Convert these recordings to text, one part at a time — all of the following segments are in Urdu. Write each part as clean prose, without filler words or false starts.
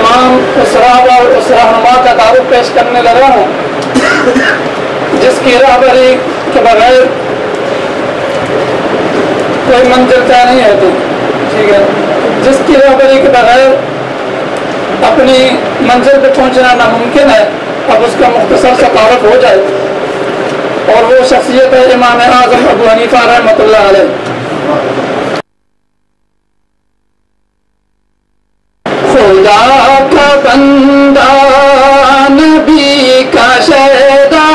تمام اس رہنما کا تعارف پیش کرنے لگا ہوں جس کی رہبری کے بغیر کوئی منزل طے نہیں ہوتی. ٹھیک ہے, جس کی رہبری کے بغیر اپنی منزل پہ پہنچنا ناممکن ہے. اب اس کا مختصر سا تعارف ہو جائے, اور وہ شخصیت ہے امام اعظم ابو حنیفہ رحمۃ اللہ علیہ. خدا کا بندہ نبی کا شہدا,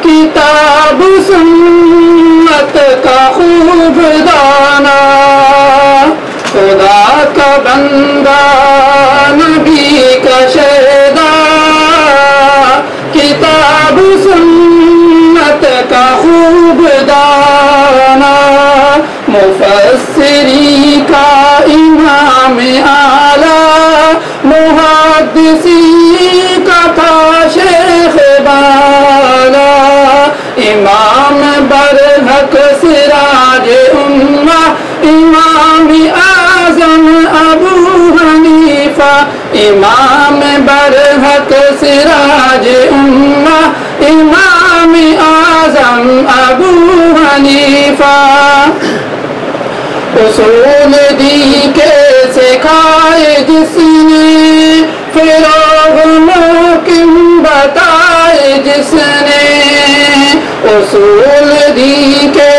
کتاب سنت کا خوب دانا. خدا کا بندہ نبی کا شہدا, کتاب سنت کا خوب دانا. مفسری کا امام اعلیٰ, محدثی کا تھا شیخ بالا. امام برحق سراج امہ, امام اعظم ابو حنیفہ. امام برحق سراج امہ, امام اعظم ابو حنیفہ. اصول دی کے سکھائے جس نے, فروغ محکم بتائے جس نے. اصول دی کے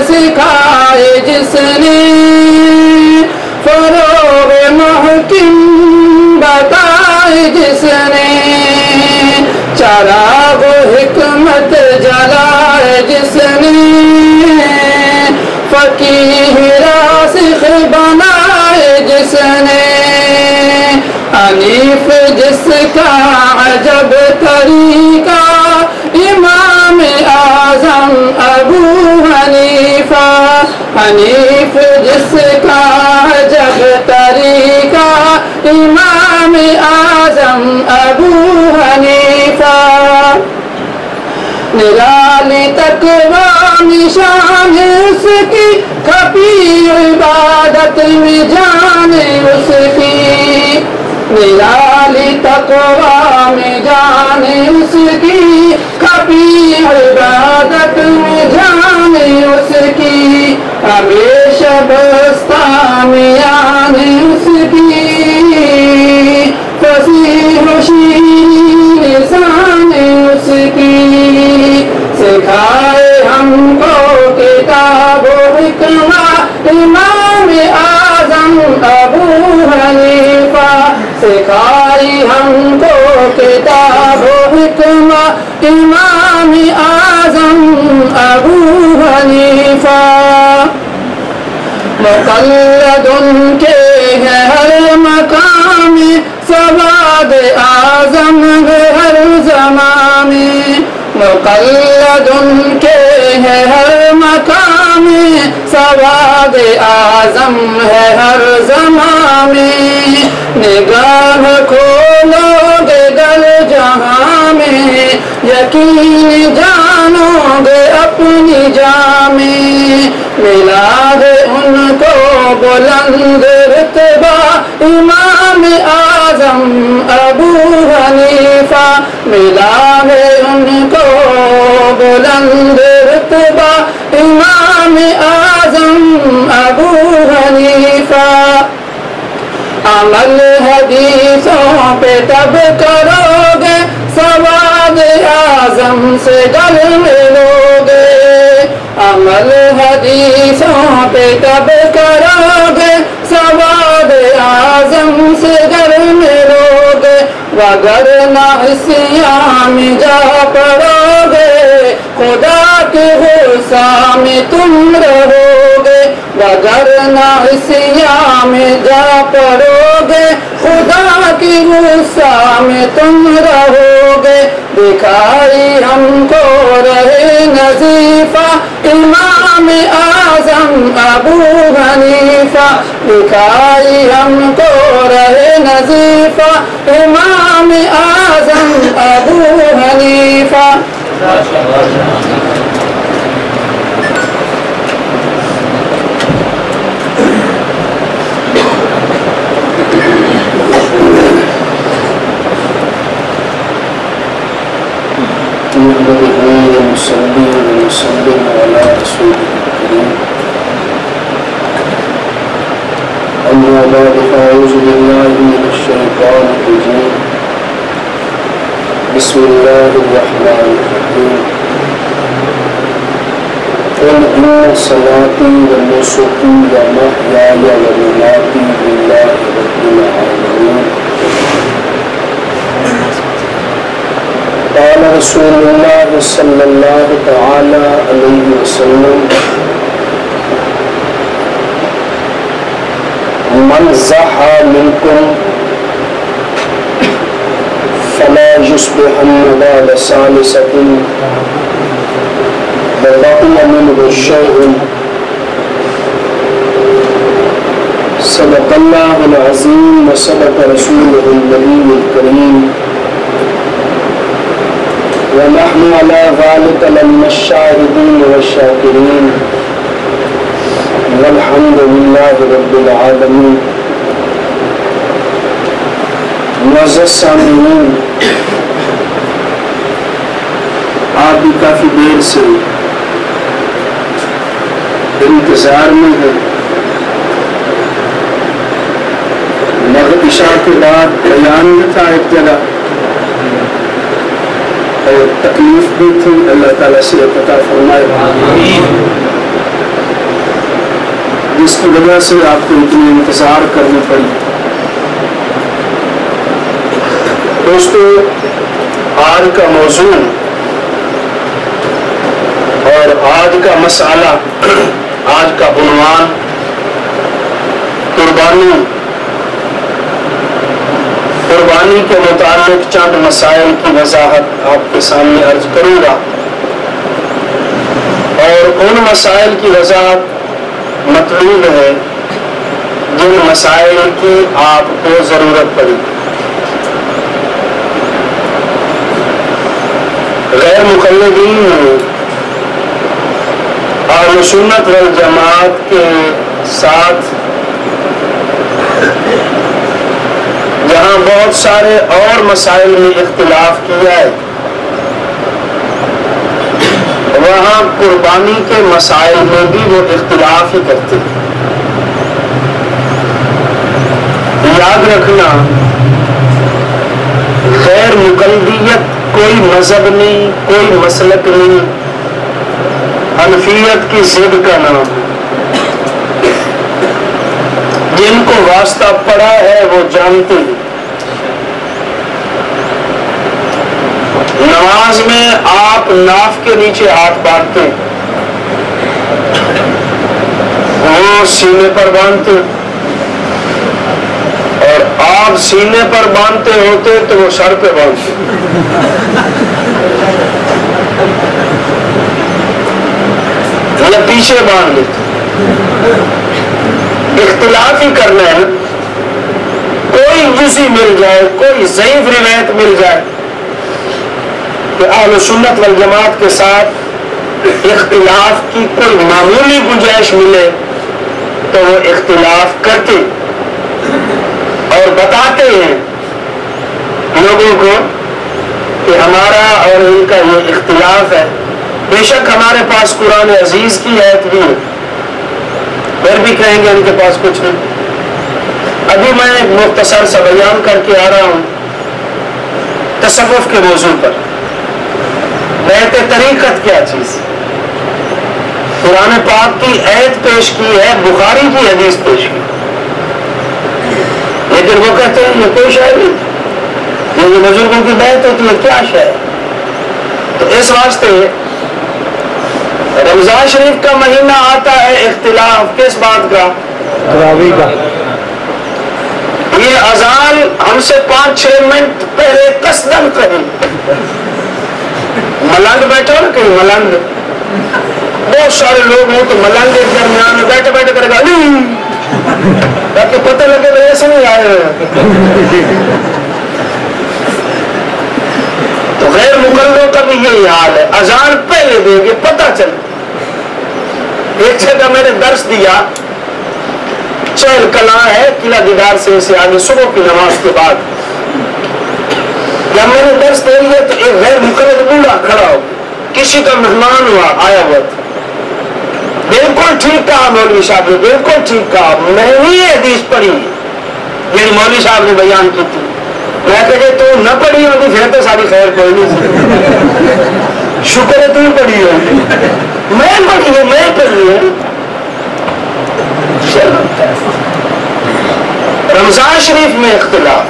سکھائے جس نے, فروغ محکم بتائے جس نے. چراغ حکمت جلائے جس نے, فقیہ راسخ بنائے جس نے. حنیف جس کا عجب طریقہ, امام اعظم ابو حنیفہ. حنیف جس کا عجب طریقہ, امام اعظم ابو حنیفہ. نرالی تقویٰ نشان اس کی, کھپی عبادت میں جان اس کی. نرالی تقویٰ میں جان اس کی, کھپی عبادت میں جان اس کی. ہمیشہ بستہ میں آن اس کی, فصیح و شیریں لسان اس کی. سکھائے ہم کو کتاب و حکمہ, امام اعظم ابو حنیفہ. سکھائی ہم کو کتاب و حکمہ, امام اعظم ابو حنیفہ. مقلد ان کے ہے ہر مقام, سواد اعظم ہے ہر زمان میں. مقلد ان کے ہے ہر مقام, سواد اعظم ہے ہر زمان میں. نگاہ کھولو گے دل جہاں میں, یقین جانو گے اپنی جان میں. ملا ہے ان کو بلند رتبہ, امام اعظم ابو حنیفہ. ملا ہے ان کو بلند رتبہ, امام اعظم ابو حنیفہ. عمل حدیثوں پہ تب کرو گے, سواد اعظم سے گل ملو گے. عمل حدیثوں پہ تب کرو گے, سواد اعظم سے گل ملو گے. وگرنہ اسیاں میں جا پڑو گے, خدا کے غصہ میں تم رہو گے. وگرنہ اسیاں میں جا پڑو گے, خدا کے غصہ میں تم رہو گے. دکھائی ہم کو رہے نظیفہ, امام اعظم ابو حنیفہ. دکھائی ہم کو رہے نظیفہ, امام اعظم ابو حنیفہ. نحمده ونصلي ونسلم على رسوله الكريم أما بعد فأعوذ بالله من الشيطان الرجيم بسم الله الرحمن الرحيم قل إن صلاتي ونسكي ومحياي ومماتي لله رب العالمين قال رسول الله صلى الله تعالى عليه وسلم من زحى منكم فلا يصبحن بعد ثالثة وبقي منه شيء صدق الله العظيم وصدق رسوله النبي الكريم ونحن على ذلك لمن الشاهدين والشاكرين والحمد لله رب العالمين. معزز سامعین، آپ بھی کافی دیر سے انتظار میں ہیں. مغرب عشاء کے بعد بیان میں تھا ایک جگہ اور تکلیف بھی تھی. اللہ تعالیٰ سے عطا فرمائے جس کی وجہ سے آپ کو اتنی انتظار کرنی پڑی. دوستو، آج کا موضوع اور آج کا مسئلہ، آج کا عنوان قربانی کے متعلق چند مسائل کی وضاحت آپ کے سامنے عرض کروں گا اور ان مسائل کی وضاحت مطلوب ہے جن مسائل کی آپ کو ضرورت پڑی. غیر مقلدین اہل سنت والجماعت کے ساتھ جہاں بہت سارے اور مسائل میں اختلاف کیا ہے، وہاں قربانی کے مسائل میں بھی وہ اختلاف ہی کرتے ہیں. یاد رکھنا، غیر مقلدیت کوئی مذہب نہیں، کوئی مسلک نہیں، حنفیت کی ضد کا نام ہے. جن کو واسطہ پڑا ہے وہ جانتے ہیں. نماز میں آپ ناف کے نیچے ہاتھ باندھتے، وہ سینے پر باندھتے، اور آپ سینے پر باندھتے ہوتے تو وہ سر پہ باندھتے. یا پیچھے باندھ لیتے. اختلاف ہی کرنا ہے. کوئی وضو مل جائے، کوئی ضعیف روایت مل جائے کہ اہل سنت والجماعت کے ساتھ اختلاف کی کوئی معمولی گنجائش ملے تو وہ اختلاف کرتے اور بتاتے ہیں لوگوں کو کہ ہمارا اور ان کا یہ اختلاف ہے. بے شک ہمارے پاس قرآن عزیز کی آیت بھی ہے، پھر بھی کہیں گے ان کے پاس کچھ نہیں. ابھی میں ایک مختصر سا بیان کر کے آ رہا ہوں تصوف کے موضوع پر. بیعت طریقت کیا چیز؟ قرآن پاک کی آیت پیش کی ہے، بخاری کی حدیث پیش کی، لیکن وہ کہتے ہیں یہ کوئی شے نہیں، یہ بزرگوں کی بیعت ہوتی ہے، کیا شے ہے؟ تو اس واسطے رمضان شریف کا مہینہ آتا ہے، اختلاف کس بات کا؟ تراویح کا. یہ اذان ہم سے 5-6 منٹ پہلے قصدن کہیں. ملنگ بیٹھو نا کہیں، ملنگ بہت سارے لوگ ہوں تو ملنگ ایک درمیان میں بیٹھے بیٹھے کرے گا تاکہ پتہ لگے تو ایسے نہیں آئے ہوئے. تو غیر مقلدوں کا بھی یہی حال ہے، اذان پہلے دیں گے پتہ چلے. ایک جگہ میں نے درس دیا، چہل کلاں ہے، قلعہ دیدار سے آگے، صبح کی نماز کے بعد جب میں نے درس دے لیا تو ایک غیر مقرر بوڑھا کھڑا ہو، کسی کا مہمان ہوا آیا ہوا تھا، بالکل ٹھیک کہا مولوی صاحب نے، بالکل ٹھیک کہا، میں نے یہ حدیث پڑھی میری مولوی صاحب نے بیان کی تھی۔ میں کہ تو نہ پڑھی ہوگی پھر تو ساری خیر کوئی نہیں، شکر ہے تم پڑھی ہوگی، میں پڑھی ہے، میں پڑھی ہے۔ رمضان شریف میں اختلاف،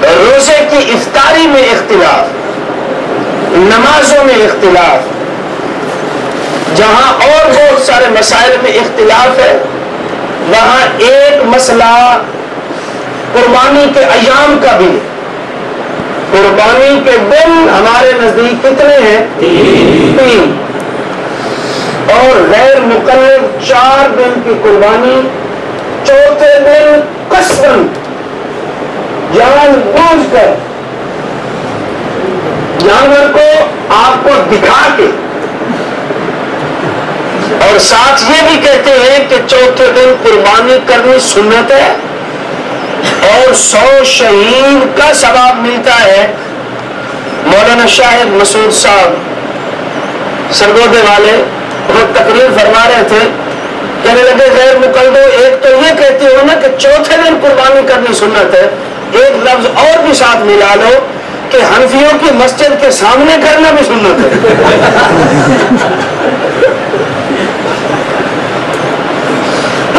روزے کی افطاری میں اختلاف، نمازوں میں اختلاف، جہاں اور بہت سارے مسائل میں اختلاف ہے، وہاں ایک مسئلہ قربانی کے ایام کا بھی ہے۔ قربانی کے دن ہمارے نزدیک کتنے ہیں؟ 3، اور غیر مقرر 4 دن کی قربانی، چوتھے دن قسماً جان بوجھ کر جانور کو آپ کو دکھا کے، اور ساتھ یہ بھی کہتے ہیں کہ چوتھے دن قربانی کرنی سنت ہے اور 100 شہید کا ثواب ملتا ہے۔ مولانا شاہد مسعود صاحب سرگودے والے وہ تقریر فرما رہے تھے، کہنے لگے غیر مقلدو، ایک تو یہ کہتے ہو نا کہ چوتھے دن قربانی کرنی سنت ہے، ایک لفظ اور بھی ساتھ ملا لو کہ حنفیوں کی مسجد کے سامنے کرنا بھی سنت ہے۔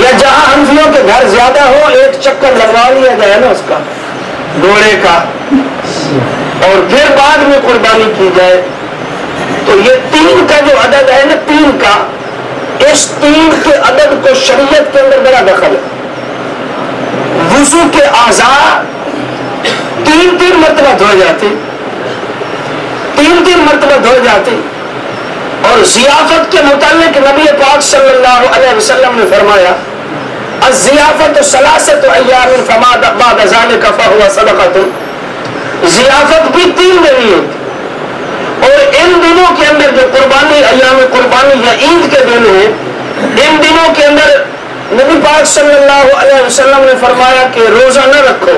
یا جہاں حنفیوں کے گھر زیادہ ہو ایک چکر لگوا لیا جائے نا اس کا گھوڑے کا، اور پھر بعد میں قربانی کی جائے۔ تو یہ 3 کا جو عدد ہے نا، 3 کا، اس 3 کے عدد کو شریعت کے اندر بڑا دخل ہے۔ وضو کے اعضاء 3 مرتبہ دھو جاتے، 3 مرتبہ دھو جاتے، اور ضیافت کے متعلق نبی پاک صلی اللہ علیہ وسلم نے فرمایا الضیافت 3 ایام فما بعد ذلك فهو صدقۃ، ضیافت بھی 3 دن ہی ہوتی، اور ان دنوں کے اندر جو قربانی، ایام قربانی یا عید کے دن ہیں، ان دنوں کے اندر نبی پاک صلی اللہ علیہ وسلم نے فرمایا کہ روزہ نہ رکھو،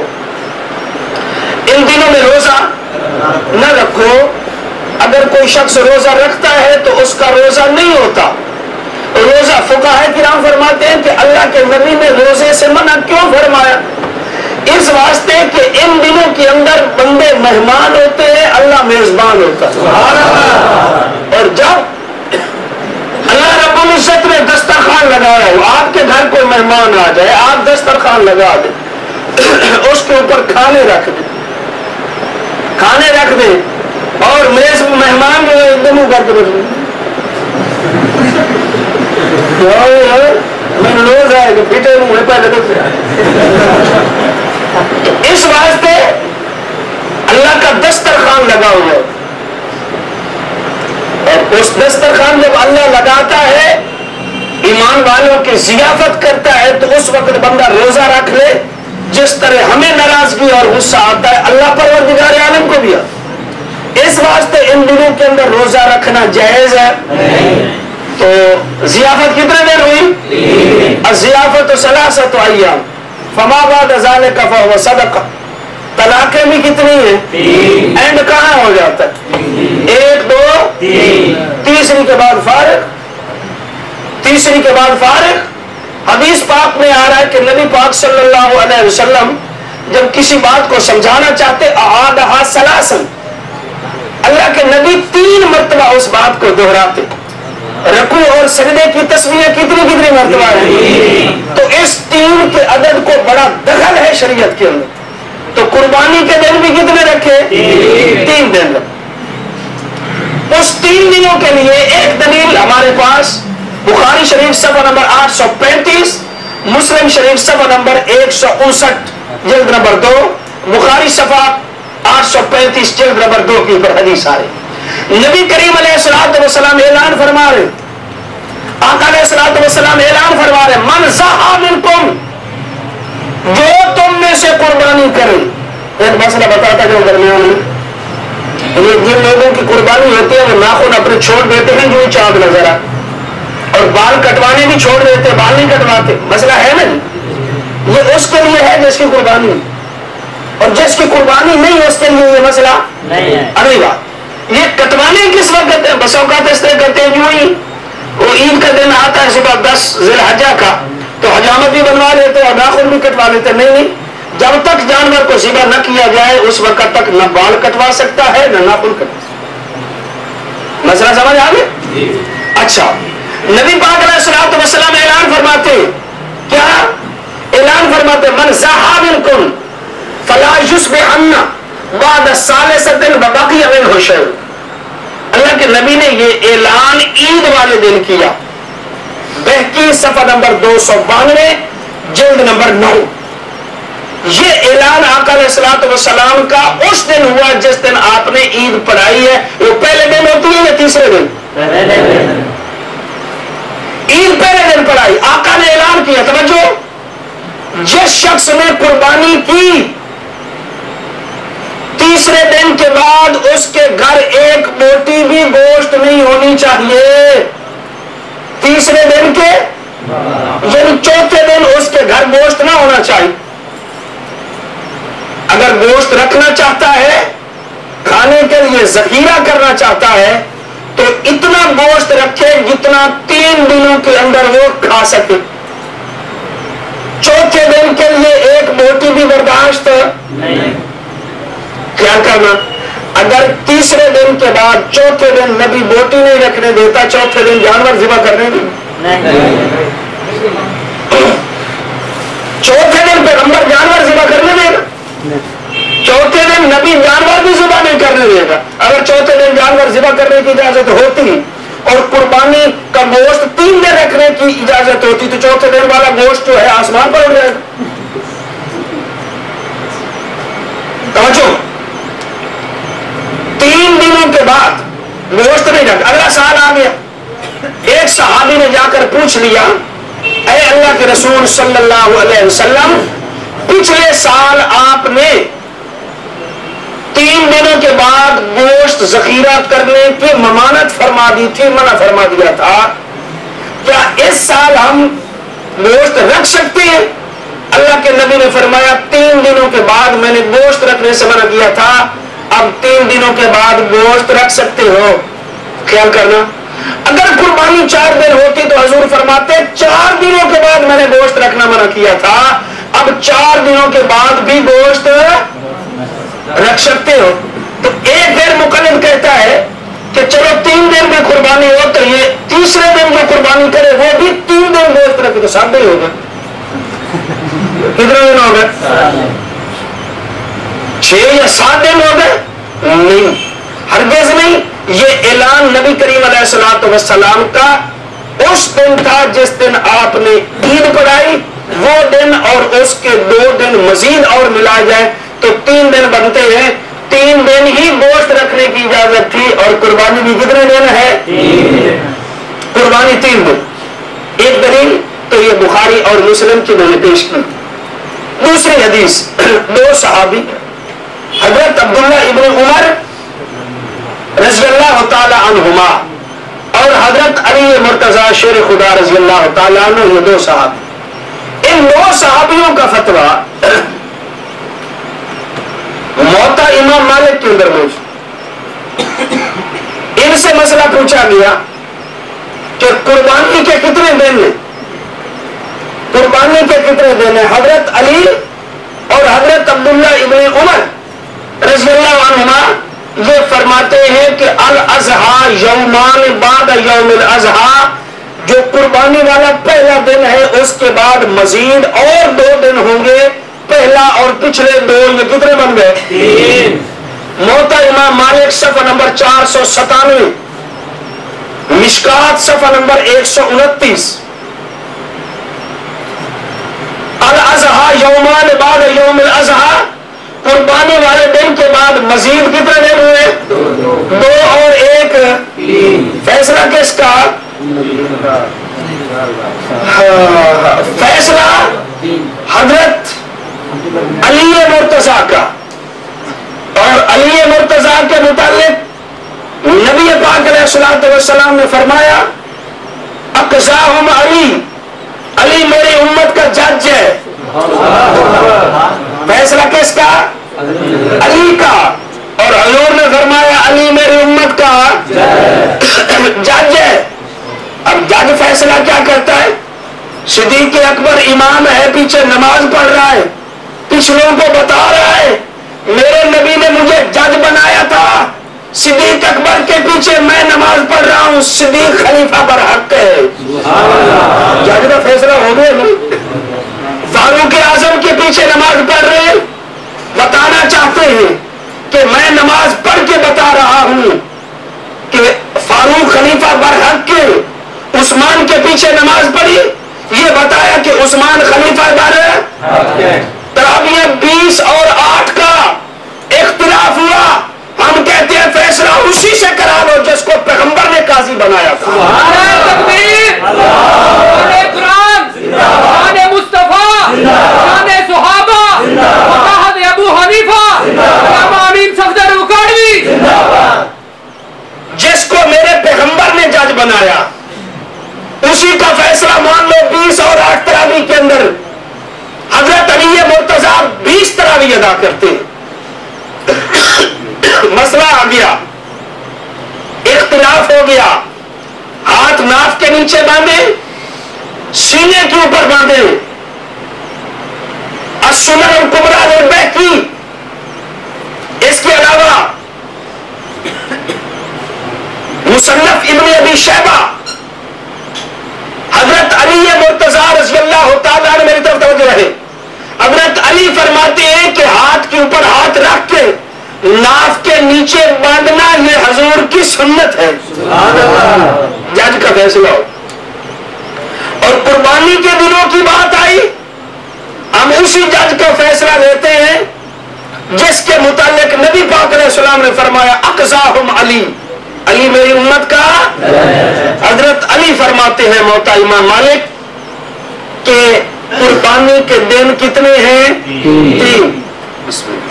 ان دنوں میں روزہ نہ رکھو۔ اگر کوئی شخص روزہ رکھتا ہے تو اس کا روزہ نہیں ہوتا۔ روزہ فقہاء کرام فرماتے ہیں کہ اللہ کے نبی نے روزے سے منع کیوں فرمایا؟ اس واسطے کہ ان دنوں کے اندر بندے مہمان ہوتے ہیں، اللہ میزبان ہوتا ہے، اور جب اللہ رب العزت نے دسترخوان لگایا ہو، آپ کے گھر کوئی مہمان آ جائے، آپ دسترخوان لگا دیں، اس کے اوپر کھانے رکھ دیں، اور میز مہمان جو ہے منہ کر کے رکھ دیں، میں روز آئے کہ پیٹے منہ پہلے تو اس واسطے اللہ کا دسترخوان لگا ہوا ہے، اور اس دسترخوان جب اللہ لگاتا ہے، ایمان والوں کی ضیافت کرتا ہے، تو اس وقت بندہ روزہ رکھ لے۔ جس طرح ہمیں ناراضگی اور غصہ آتا ہے، اللہ پروردگار عالم کو بھی آتا، اس واسطے ان دنوں کے اندر روزہ رکھنا جائز ہے۔ تو ضیافت کتنے دن ہوئی؟ الضیافت 3 ایام فما بعد ذلك فهو صدقہ۔ طلاقیں بھی کتنی ہیں؟ اینڈ کہاں ہو جاتا ہے؟ 1 2 تیسری کے بعد فارغ۔ حدیث پاک میں آ رہا ہے کہ نبی پاک صلی اللہ علیہ وسلم جب کسی بات کو سمجھانا چاہتے، اعادہا 3، اللہ کے نبی 3 مرتبہ اس بات کو دہراتے۔ رکوع اور سجدے کی تسبیح کتنی مرتبہ ہے؟ تو اس 3 کے عدد کو بڑا دخل ہے شریعت کے اندر۔ تو قربانی کے دن بھی کتنے رکھے؟ 3 دن۔ اس 3 دنوں کے لیے ایک دلیل ہمارے پاس بخاری شریف صفحہ نمبر 835، مسلم شریف صفحہ نمبر 159 جلد نمبر 2، بخاری صفحہ 835 جلد نمبر 2 کی پر حدیث آ رہی۔ نبی کریم علیہ الصلوۃ والسلام اعلان فرما رہے، آقا علیہ الصلوۃ والسلام اعلان فرما رہے، من ضحی منکم، جو تم میں سے قربانی کرے۔ ایک مسئلہ بتاتا جو درمیان میں، یہ جن لوگوں کی قربانی ہوتی ہے وہ ناخن اپنے چھوڑ دیتے ہیں جو چاند نظر آ، اور بال کٹوانے بھی چھوڑ دیتے، بال نہیں کٹواتے، مسئلہ ہے نا، یہ اس کے لیے ہے جس کی قربانی۔ اور جس کی قربانی نہیں اس کے لیے یہ مسئلہ نہیں ہے. ارے واہ، یہ کٹوانے کس وقت کرتے ہیں؟ بس اوقات اس طرح کرتے ہیں جو ہی وہ عید کا دن آتا ہے صبح 10 ذی الحجہ کا تو حجامت بھی بنوا لیتے اور ناخن بھی کٹوا لیتے. نہیں، جب تک جانور کو ذبح نہ کیا جائے اس وقت تک نہ بال کٹوا سکتا ہے نہ ناخن کٹوا سکتا. مسئلہ سمجھ آ گیا؟ اچھا، نبی پاک علیہ الصلوۃ والسلام اعلان فرماتے، کیا اعلان فرماتے؟ من ضحی منکم فلا یصبحن بعد الثالثۃ وبقی منہ شیء. اللہ کے نبی نے یہ اعلان عید والے دن کیا. بہکی صفحہ نمبر 292 جلد نمبر 9. یہ اعلان آقا علیہ الصلوۃ والسلام کا اس دن ہوا جس دن آپ نے عید پڑھائی ہے. وہ پہلے دن ہوتی ہے یا تیسرے دن؟ عید پہلے دن پڑھائی. آقا نے اعلان کیا، توجہ، جس شخص نے قربانی کی تیسرے دن کے بعد اس کے گھر ایک بوٹی بھی گوشت نہیں ہونی چاہیے. تیسرے دن کے یعنی چوتھے دن اس کے گھر گوشت نہ ہونا چاہیے. اگر گوشت رکھنا چاہتا ہے، کھانے کے لیے ذخیرہ کرنا چاہتا ہے تو اتنا گوشت رکھے جتنا 3 دنوں کے اندر وہ کھا سکے. چوتھے دن کے لیے ایک بوٹی بھی برداشت نہیں. خیال کرنا، اگر تیسرے دن کے بعد چوتھے دن نبی بوٹی نہیں رکھنے دیتا، چوتھے دن جانور ذبح کرنے چوتھے دن پیغمبر جانور ذبح کرنے دے گا؟ چوتھے دن نبی جانور بھی ذبح نہیں کرنے دے گا. اگر چوتھے دن جانور ذبح کرنے کی اجازت ہوتی اور قربانی کا گوشت 3 دن رکھنے کی اجازت ہوتی تو چوتھے دن والا گوشت جو ہے آسمان پر اڑ جائے گا. توجہ، 3 دنوں کے بعد گوشت نہیں رکھ. اگلا سال آ گیا، ایک صحابی نے جا کر پوچھ لیا، اے اللہ کے رسول صلی اللہ علیہ وسلم، پچھلے سال آپ نے 3 دنوں کے بعد گوشت ذخیرہ کرنے کی ممانت فرما دی تھی، منع فرما دیا تھا، کیا اس سال ہم گوشت رکھ سکتے ہیں؟ اللہ کے نبی نے فرمایا 3 دنوں کے بعد میں نے گوشت رکھنے سے منع کیا تھا، اب 3 دنوں کے بعد گوشت رکھ سکتے ہو. خیال کرنا، اگر قربانی 4 دن ہوتی تو حضور فرماتے 4 دنوں کے بعد میں نے گوشت رکھنا منع کیا تھا، اب 4 دنوں کے بعد بھی گوشت رکھ سکتے ہو. تو ایک غیر مقلد کہتا ہے کہ چلو 3 دن میں قربانی ہو تو یہ تیسرے دن جو قربانی کرے وہ بھی 3 دن گوشت رکھے تو 7 دن ہو گئے. کتنے دن ہو گئے؟ 6 یا 7 دن ہو گئے؟ نہیں، ہرگز نہیں. یہ اعلان نبی کریم علیہ الصلوۃ والسلام کا اس دن تھا جس دن آپ نے عید پڑھائی. وہ دن اور اس کے 2 دن مزید اور ملا جائے تو 3 دن بنتے ہیں. 3 دن ہی گوشت رکھنے کی اجازت تھی اور قربانی بھی کتنے دن ہے؟ قربانی 3 دن. ایک دلیل تو یہ بخاری اور مسلم کی میں نے پیش کی. دوسری حدیث، 2 صحابی حضرت عبداللہ ابن عمر رضی اللہ تعالی عنہما اور حضرت علی مرتضی شیر خدا رضی اللہ تعالی عنہ، یہ 2 صحابی. ان 2 صحابیوں کا فتویٰ موطا امام مالک کے اندر موجود. ان سے مسئلہ پوچھا گیا کہ قربانی کے کتنے دن ہیں؟ قربانی کے کتنے دن ہیں؟ حضرت علی اور حضرت عبداللہ ابن عمر رضی اللہ عنہما یہ فرماتے ہیں کہ الاضحیٰ یومان بعد یوم الاضحیٰ، جو قربانی والا پہلا دن ہے اس کے بعد مزید اور 2 دن ہوں گے. پہلا اور پچھلے 2 یہ کتنے بن گئے؟ 3. موطا امام مالک صفحہ نمبر 497، مشکات صفحہ نمبر 129. الاضحیٰ یومان بعد یوم الاضحیٰ، قربانی والے دن کے بعد مزید کتنے دن ہوئے؟ 2 اور 1 3. فیصلہ کس کا؟ فیصلہ حضرت علی مرتضی کا. اور علی مرتضی کے متعلق نبی پاک علیہ الصلوۃ والسلام نے فرمایا اقضاہم علی، علی میری امت کا جج ہے. فیصلہ کس کا؟ علی کا، اور حضور نے فرمایا علی میری امت کا جج ہے۔ اب جج فیصلہ کیا کرتا ہے؟ صدیق اکبر امام ہے، پیچھے نماز پڑھ رہا ہے، پچھلوں کو بتا رہا ہے میرے نبی نے مجھے جج بنایا تھا، صدیق اکبر کے پیچھے میں نماز پڑھ رہا ہوں، صدیق خلیفہ برحق ہے۔ جج کا فیصلہ ہو گیا نا۔ فاروق اعظم کے پیچھے نماز پڑھ رہے ہیں، بتانا چاہتے ہیں کہ میں نماز پڑھ کے بتا رہا ہوں کہ فاروق خلیفہ برحق کے، عثمان کے پیچھے نماز پڑھی، یہ بتایا کہ عثمان خلیفہ برحق ہے۔ تراویح 20 اور 8 کا اختلاف ہوا، ہم کہتے ہیں فیصلہ اسی سے کرا لو جس کو پیغمبر نے قاضی بنایا تھا۔ نعرہ تکبیر، نعرہ قرآن، شان مصطفیٰ، شان صحابہ، وقاحت ابو حنیفہ، امام امین صفدر اکاڑوی، جس کو میرے پیغمبر نے جج بنایا اسی کا فیصلہ مان لو۔ 20 اور 8 تراویح کے اندر حضرت علی مرتضیٰ 20 تراویح ادا کرتے ہیں۔ مسئلہ آ گیا، اختلاف ہو گیا، ہاتھ ناف کے نیچے باندھے، سینے کے اوپر باندھے۔ السنن الکبریٰ للبیہقی، اس کے علاوہ مصنف ابن ابی شیبہ، حضرت علی مرتضیٰ رضی اللہ تعالیٰ عنہ، میری طرف توجہ رہے، حضرت علی فرماتے ہیں کہ ہاتھ کے اوپر ہاتھ رکھ کے ناف کے نیچے باندھنا یہ حضور کی سنت ہے۔ جج کا فیصلہ ہو۔ اور قربانی کے دنوں کی بات آئی، ہم اسی جج کا فیصلہ لیتے ہیں جس کے متعلق نبی پاک علیہ السلام نے فرمایا اقضاہم علی، علی میری امت کا۔ حضرت علی فرماتے ہیں موتا امام مالک کہ قربانی کے دن کتنے ہیں؟ 3۔ بسم اللہ۔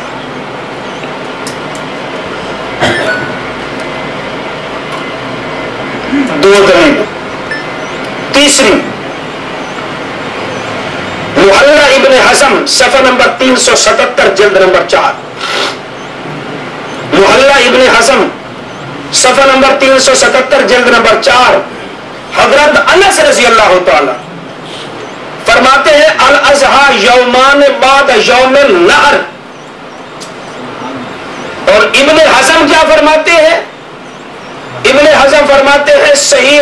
دو دلیل۔ تیسری، محلہ ابن حزم صفحہ نمبر 377 جلد نمبر 4، محلہ ابن حزم صفحہ نمبر 377 جلد نمبر 4، حضرت انس رضی اللہ تعالی فرماتے ہیں الاضحیٰ یومان بعد یوم النحر۔ اور ابن حزم کیا فرماتے ہیں؟ ابن حزم فرماتے ہیں صحیح،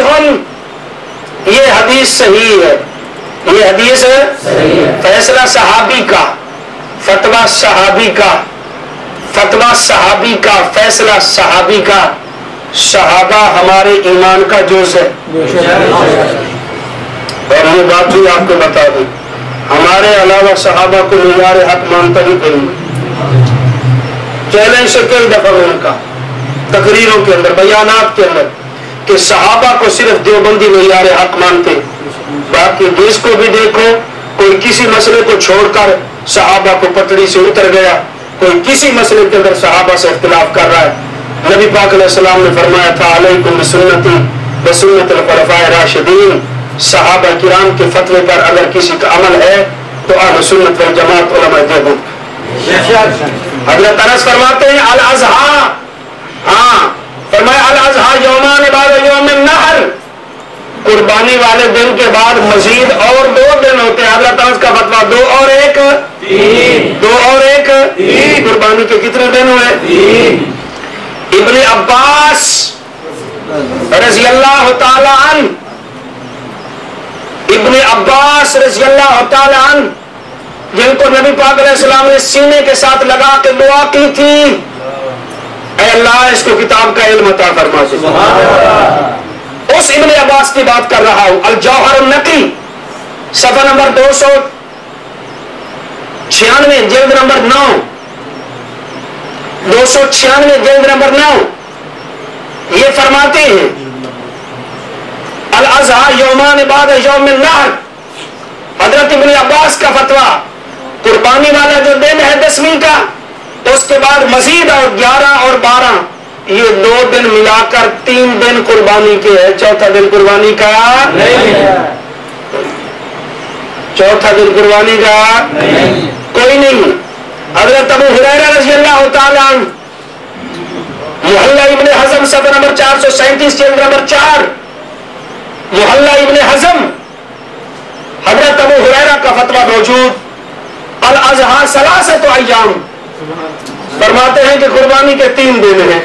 یہ حدیث صحیح ہے، یہ حدیث فیصلہ صحابی کا، فتویٰ صحابی کا، فتویٰ صحابی کا، فیصلہ صحابی کا۔ صحابہ ہمارے ایمان کا جز ہے۔ اور یہ بات بھی آپ کو بتا دوں، ہمارے علاوہ صحابہ کو معیار حق مانتا ہی کوئی نہیں۔ چیلنج سے کئی دفعہ میں نے کہا تقریروں کے اندر، بیانات کے اندر، کہ صحابہ کو صرف دیوبندی معیار حق مانتے، باقی جس کو بھی دیکھو کوئی کسی مسئلے کو چھوڑ کر صحابہ کو پٹڑی سے اتر گیا، کوئی کسی مسئلے کے اندر صحابہ سے اختلاف کر رہا ہے۔ نبی پاک علیہ السلام نے فرمایا تھا علیکم بسنتی وسنت الخلفاء الراشدین، صحابہ کرام کے فتوے پر اگر کسی کا عمل ہے تو اہل سنت والجماعت علماء دیوبند۔ حضرت انس فرماتے ہیں الاضحیٰ، ہاں فرمایا الاضحیٰ یومان بعد یوم النحر، قربانی والے دن کے بعد مزید اور 2 دن ہوتے ہیں۔ حضرت انس کا فتویٰ 2 اور 1 3، 2 اور 1 3، قربانی کے کتنے دن ہوئے؟ 3۔ ابن عباس رضی اللہ تعالی عنہ، ابن عباس رضی اللہ تعالی عنہ جن کو نبی پاک علیہ السلام نے سینے کے ساتھ لگا کے دعا کی تھی، اے اللہ اس کو کتاب کا علم عطا فرما۔ اس ابن عباس کی بات کر رہا ہوں۔ الجوہر النقی صفحہ نمبر 296 جلد نمبر 9، 296 جلد نمبر 9، یہ فرماتے ہیں الاضحیٰ یومان بعد یوم النحر۔ حضرت ابن عباس کا فتویٰ، قربانی والا جو دن ہے 10ویں کا، اس کے بعد مزید اور 11 اور 12، یہ 2 دن ملا کر 3 دن قربانی کے ہے، چوتھا دن قربانی کا نہیں ہے، چوتھا دن قربانی کا کوئی نہیں۔ حضرت ابو ہریرہ رضی اللہ تعالیٰ عنہ، محلہ ابن حزم صفحہ نمبر 437 جلد نمبر 4، محلہ ابن حزم، حضرت ابو ہریرہ کا فتویٰ موجود، الاضحیٰ ثلاثۃ ایام، فرماتے ہیں کہ قربانی کے 3 دن ہیں۔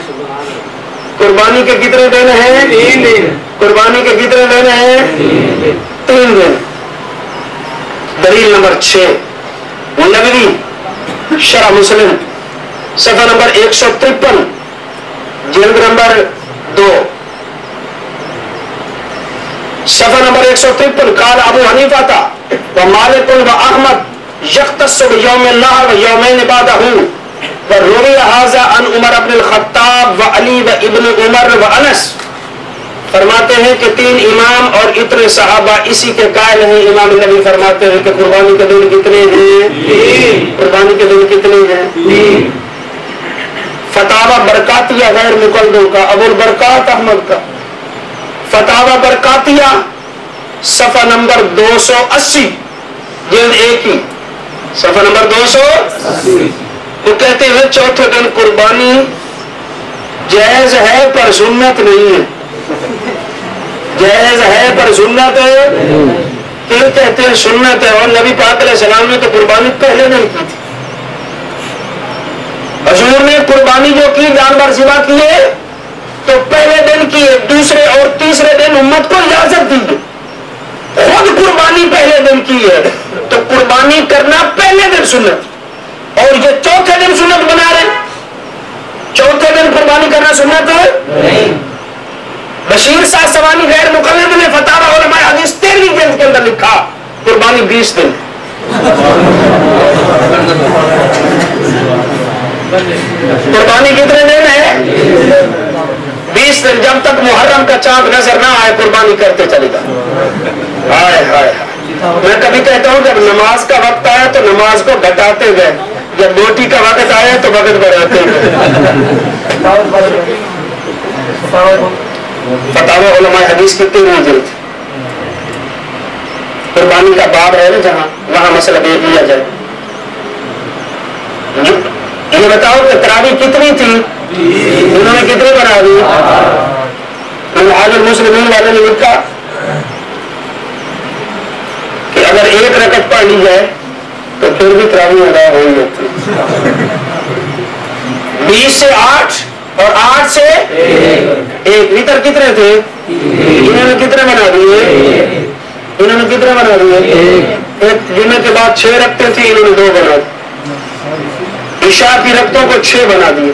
قربانی کے کتنے دن ہیں؟ 3 دن۔ قربانی کے کتنے دن ہیں؟ 3 دن۔ دلیل نمبر 6 نبوی شرح مسلم صفحہ نمبر 153 جلد نمبر 2، صفحہ نمبر 153، قال ابو حنیفہ و مالک و احمد یختص بیوم النحر و یومین بعدہ وروی ھذا عن عمر بن الخطاب و علی و ابن عمر و انس۔ فرماتے ہیں کہ 3 امام اور اتنے صحابہ اسی کے قائل ہیں۔ امام نبی فرماتے ہیں کہ قربانی کے دن کتنے ہیں؟ قربانی کے دن کتنے ہیں؟ فتاوی برکاتیہ غیر مقلدوں کا، ابو البرکات احمد کا فتاوی برکاتیہ صفحہ نمبر 280 جلد 1 ہی، صفحہ نمبر 280۔ وہ کہتے ہیں چوتھے دن قربانی جائز ہے پر سنت نہیں ہے۔ جائز ہے پر سنت ہے، پھر کہتے ہیں سنت ہے، اور نبی پاک علیہ السلام نے تو قربانی پہلے دن کی تھی۔ حضور نے قربانی جو کی جانور ذبح کیے تو پہلے دن کیے، دوسرے اور تیسرے دن امت کو اجازت دی گئی۔ خود قربانی پہلے دن کی ہے تو قربانی کرنا پہلے دن سنت، اور یہ چوتھے دن سنت بنا رہے۔ چوتھے دن قربانی کرنا سنت ہے نہیں۔ بشیر صاحب سوانی غیر مقلد نے فتاوی علماء حدیث 13 جلد کے اندر لکھا قربانی 20 دن۔ قربانی کتنے دن ہے؟ 20 دن۔ جب تک محرم کا چاند نظر نہ آئے قربانی کرتے چلے گا۔ ہائے ہائے، میں کبھی کہتا ہوں جب نماز کا وقت آیا تو نماز کو گھٹاتے گئے، جب بوٹی کا وقت آیا تو وقت بڑھاتے گئے۔ فتاوی علماء حدیث کی 13 جلد قربانی کا باب ہے نا، جہاں وہاں مسئلہ دیکھ لیا جائے۔ یہ بتاؤ کہ تراویح کتنی تھی؟ انہوں نے کتنی بنا دی؟ منہاج المسلمین والے نے لکھا کہ اگر 1 رکعت پڑھ لی جائے تو پھر بھی تراویح ادا ہو ہی جاتی۔ 20 سے 8 اور 8 سے 1، وتر کتنے تھے؟ انہوں نے کتنے بنا دیے؟ انہوں نے کتنے بنا دیے؟ ایک جمعے کے بعد 6 رکھتے تھے، انہوں نے 2 بنا دی۔ عشاء کی رکعتوں کو 6 بنا دیے،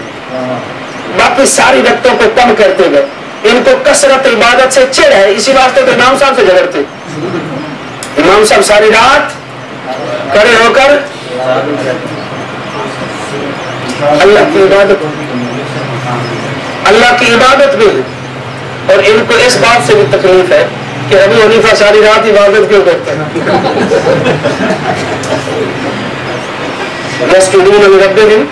باقی ساری رکعتوں کو کم کرتے گئے۔ ان کو کثرت عبادت سے چڑ ہے، اسی واسطے تو امام صاحب سے جھگڑتے۔ امام صاحب ساری رات کھڑے ہو کر اللہ کی عبادت بھی، اور ان کو اس بات سے بھی تکلیف ہے کہ ابو حنیفہ ساری رات عبادت کیوں کرتے ہیں؟ یسجدون لربہم،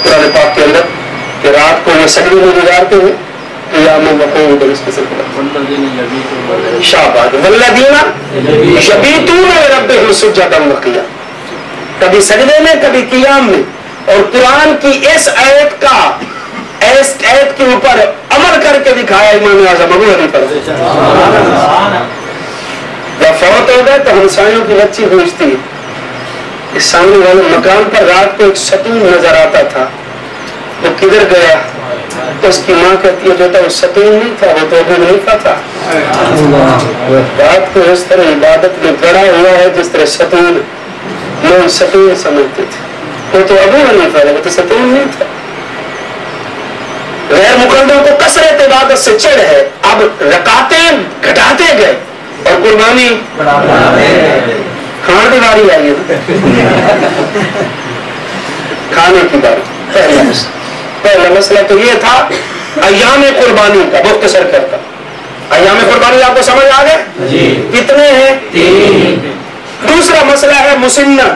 قرآن پاک کے اندر کہ رات کو یہ سجدے میں گزارتے ہیں، قیام و قعود، اس قسم کا شاباش، والذین یبیتون لربہم سجدا وقیاما، کبھی سجدے میں کبھی قیام میں۔ اور قرآن کی اس آیت کے اوپر عمل کر کے دکھایا امام اعظم ابو حنیفہ۔ جب فوت ہو گئے تو ہمسایوں کی بچی پوچھتی ہے، اس سامنے والے مکان پر رات کو ایک ستون نظر آتا تھا، وہ کدھر گیا؟ تو اس کی ماں کہتی ہے بیٹا وہ ستون نہیں تھا، وہ تو ابو حنیفہ تھا۔ رات کو اس طرح عبادت میں گڑا ہوا ہے جس طرح ستون لوگ ستون سمجھتے تھے، وہ تو ابو حنیفہ ہے، وہ تو ستون نہیں تھا۔ غیر مقلدوں کو کثرت عبادت سے چڑ ہے، اب رکعتیں گھٹاتے گئے اور قربانی کھانے کی باری آئی ہے، کھانے کی باری۔ پہلا مسئلہ تو یہ تھا ایام قربانی کا، مختصر کرتا۔ ایام قربانی آپ کو سمجھ آ گئے؟ کتنے ہیں؟ 3۔ دوسرا مسئلہ ہے مسنہ۔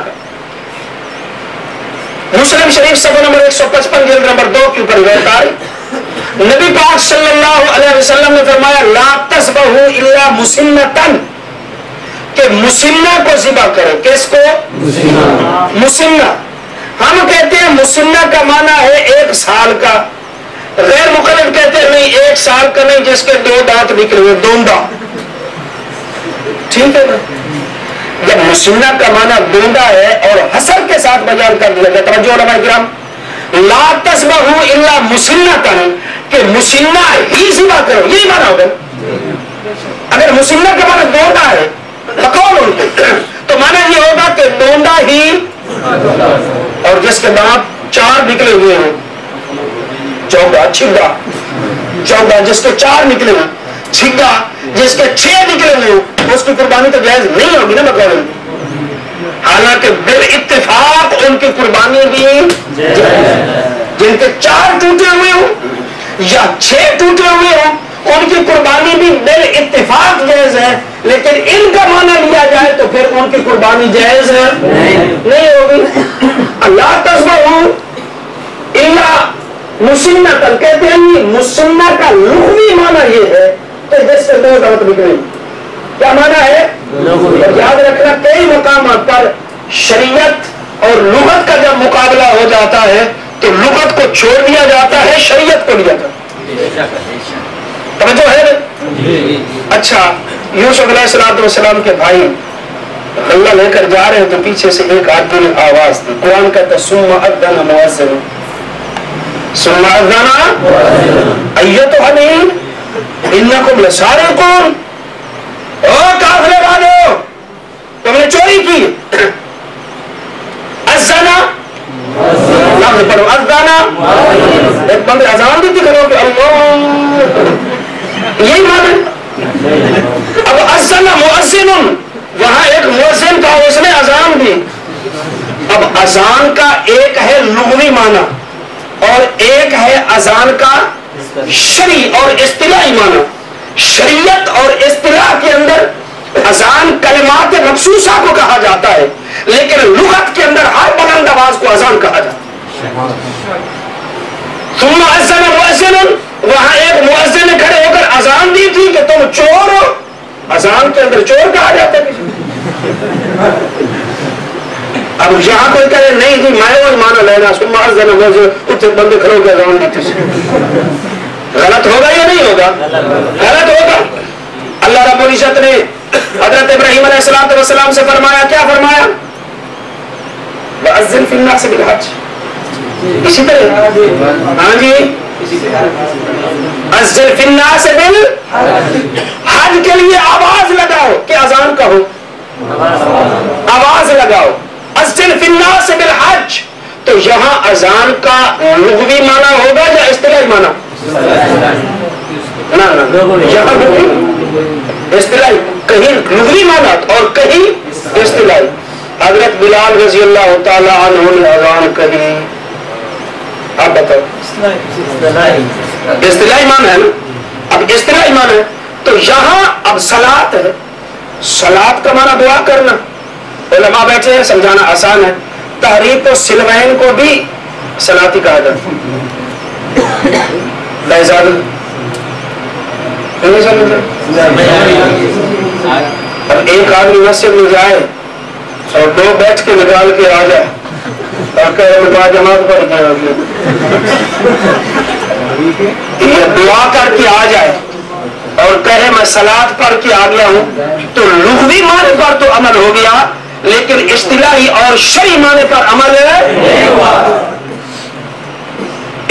مسلم شریف صفحہ نمبر 155 جلد نمبر 2 کے اوپر روایت آئی، نبی پاک صلی اللہ علیہ وسلم نے فرمایا لا تذبحوا الا مسنۃ، کہ مسنہ کو ذبح کرے. کس کو؟ مسنہ. ہم کہتے ہیں مسنہ کا معنی ہے 1 سال کا. غیر مقلد کہتے ہیں نہیں 1 سال کا نہیں, جس کے 2 دانت نکلے ہوئے, دوندا. ٹھیک ہے نا. جب مسنہ کا معنی دوندا ہے اور حسر کے ساتھ بیان کر دیا گیا, توجہ علماء کرام, لا تذبحوا الا مسنۃ, کہ مسنہ ہی ذبح کرو, یہی معنی ہوگا. اگر مسنہ کا معنی دوندا ہے بقول تو معنی یہ ہوگا کہ دوندا ہی, اور جس کے دانت 4 نکلے ہوئے ہیں, چوگا, چھگا. چوگا جس کے 4 نکلے ہوئے, چھگا جس کے 6 نکلے ہوئے, اس کی قربانی تو جائز نہیں ہوگی نا بقول. حالانکہ بالاتفاق ان کی قربانی بھی جن کے 4 ٹوٹے ہوئے ہوں یا 6 ٹوٹے ہوئے ہوں, ان کی قربانی بھی بالاتفاق جائز ہے. لیکن ان کا معنی لیا جائے تو پھر ان کی قربانی جائز ہے نہیں ہوگی. اللہ تذبحوا الا مسنۃ, کہتے ہیں مسنہ کا لغوی معنی یہ ہے کہ جس سے 2 دانت نکلے. کیا معنی ہے؟ یاد رکھنا کئی مقامات پر شریعت اور لغت کا جب مقابلہ ہو جاتا ہے تو لغت کو چھوڑ دیا جاتا ہے, شریعت کو لیا جاتا ہے. توجہ ہے؟ اچھا, یوسف علیہ السلام کے بھائی غلہ لے کر جا رہے ہیں تو پیچھے سے ایک آدمی نے آواز دی. قرآن کہتا ہے ثم اذن مؤذن, ثم اذن ایتھا الحین انکم لسارقون, او کافرے والو تم نے چوری کی. اذنا لفظ پڑھو, اذنا, ایک بندے اذان دی تھی کرو کہ اللہ, یہی معنی. اب اذن مؤذن, وہاں ایک مؤذن تھا, اس نے اذان دی. اب اذان کا ایک ہے لغوی معنی اور ایک ہے اذان کا شرعی اور اصطلاحی معنی. شریعت اور اصطلاح کے اندر اذان کلمات مخصوصہ کو کہا جاتا ہے, لیکن لغت کے اندر ہر بلند آواز کو اذان کہا جاتا ہے. ثم اذن مؤذن, وہاں ایک مؤذن نے کھڑے ہو کر اذان دی تھی کہ تم چور ہو. اذان کے اندر چور کہا جاتا ہے. اب یہاں کوئی کہے نہیں جی میں وہ مانا لینا, ثم اذن مؤذن, اتنے بندے کھڑے ہو کے اذان دی تھی. غلط ہوگا یا نہیں ہوگا؟ غلط ہوگا. اللہ رب العزت نے حضرت ابراہیم علیہ السلام سے فرمایا, کیا فرمایا؟ وَأَذِّن فِي النَّاسِ بِالْحَجِّ. اسی طرح ہاں جی, اذن فی الناس بالحج, حج کے لیے آواز لگاؤ کہ اذان کہو, آواز لگاؤ. اذن فی الناس بالحج, تو یہاں اذان کا لغوی معنی ہوگا یا اصطلاحی معنی؟ نہ یہاں اصطلاحی, کہیں لغوی معنی اور کہیں اصطلاحی. حضرت بلال رضی اللہ تعالی عنہ نے اذان کہی. آپ بتاؤ اصطلاحی معنی ہے نا. اب اصطلاحی معنی ہے تو یہاں اب صلاۃ ہے. صلاۃ کا معنی دعا کرنا. علماء بیٹھے ہیں, سمجھانا آسان ہے. تحریک و سلوین کو بھی صلاۃ ہی کہا جاتا ہے. اب ایک آدمی مسجد میں جائے اور 2 بیٹھ کے نکال کے آ جائے اور کہے میں جماعت پڑھ گیا, یہ دعا کر کے آ جائے اور کہے میں صلاۃ پڑھ کے آ گیا ہوں, تو لغوی معنی پر تو عمل ہو گیا, لیکن اصطلاحی اور شرعی معنی پر عمل نہیں ہوا.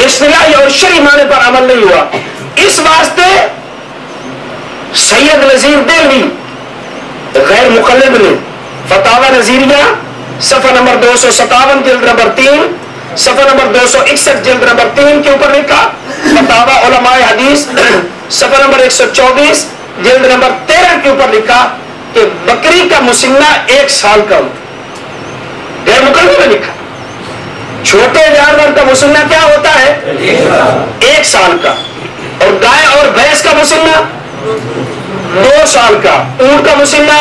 اصطلاحی اور شرعی معنی پر عمل نہیں ہوا. اس واسطے سید نذیر دہلوی غیر مقلد نے فتاوی نظیریہ صفحہ نمبر 257 جلد نمبر 3, صفحہ نمبر 261 جلد نمبر 3 کے اوپر لکھا. فتاوی علماء حدیث صفحہ نمبر 124 جلد نمبر 13 کے اوپر لکھا کہ بکری کا مسنہ 1 سال کا ہوتا. غیر مقلد نے لکھا چھوٹے جانور کا مسنہ کیا ہوتا ہے 1 سال کا, اور گائے اور بھینس کا مسنہ 2 سال کا, اونٹ کا مسنہ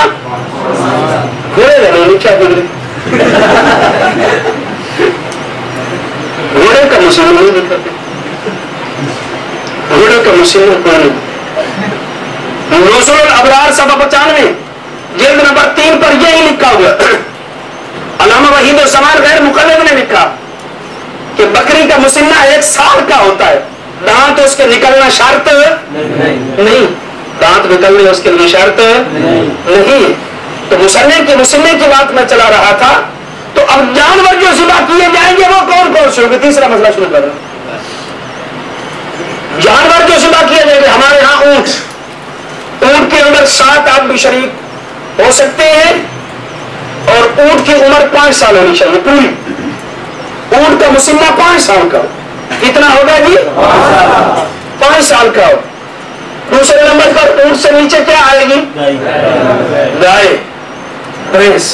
کیا گھوڑے کا مسنہ نہیں دکھاتے. گھوڑے کا مسنہ کون؟ نزول الابرار صفحہ 95 جلد نمبر 3 پر یہی لکھا ہوا. علامہ وحید الزمان غیر مقلد نے لکھا کہ بکری کا مسنہ 1 سال کا ہوتا ہے. دانت اس کے نکلنا شرط نہیں, دانت نکلنے اس کے لیے شرط نہیں. تو مسننے کی بات میں چلا رہا تھا. تو اب جانور جو ذبح کیے جائیں گے وہ کون کون سے ہوں گے؟ تیسرا مسئلہ شروع کر رہا ہوں. جانور جو ذبح کیے جائیں گے ہمارے ہاں اونٹ کے اندر 7 آدمی شریک ہو سکتے ہیں, اور اونٹ کی عمر 5 سال ہونی چاہیے پوری. اونٹ کا مسنہ 5 سال کا ہو. کتنا ہوگا جی؟ 5 سال کا ہو. دوسرے نمبر پر اونٹ سے نیچے کیا آئے گی؟ گائے, بھینس.